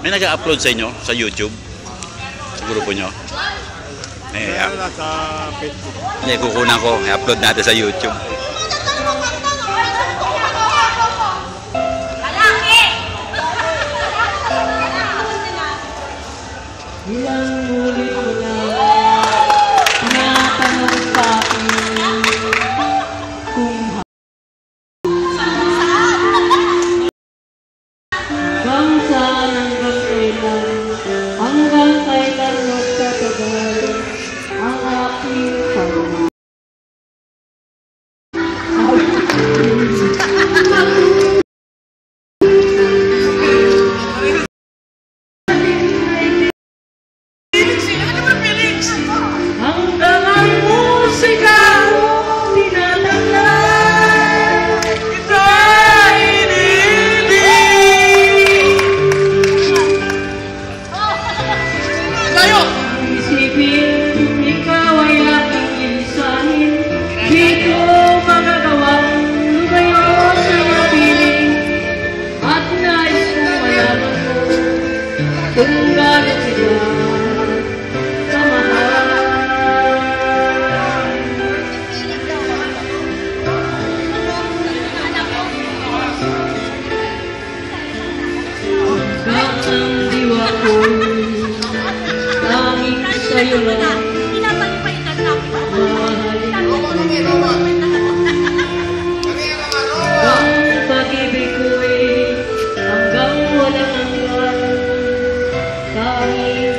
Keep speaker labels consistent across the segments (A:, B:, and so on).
A: May nag-upload sa inyo sa YouTube? Sa grupo nyo?
B: Wala sa Facebook.
A: Hindi, kukunan ko. I-upload natin sa YouTube.
C: Ilang muli ko na tinatanong sa akin kung hanggang saan hanggang kailan magtatagal ang aking pagmamahal. Hanggang ang musika tinatanglan kita iniibig. Layo! Isipin, ikaw ay aking ilisanin. Di ko magagawang lumayo sa iyong piling. At nais kong malaman mo kung gaano kita ang diwa ko, tanging sa'yo lang mahalin ako. Ang pag-ibig ko'y hanggang walang hanggan, tanging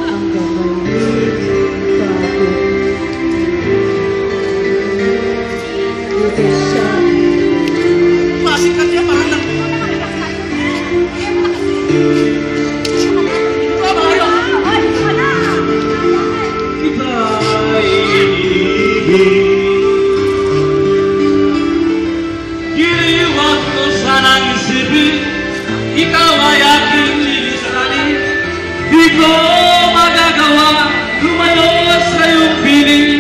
C: hanggang maliit pa ako. Isa
B: Masikat niya parang
C: giliwat ko sanang isipin, ikaw ay aking lilisanin. Di ko magagawa lumayo sa iyong piling.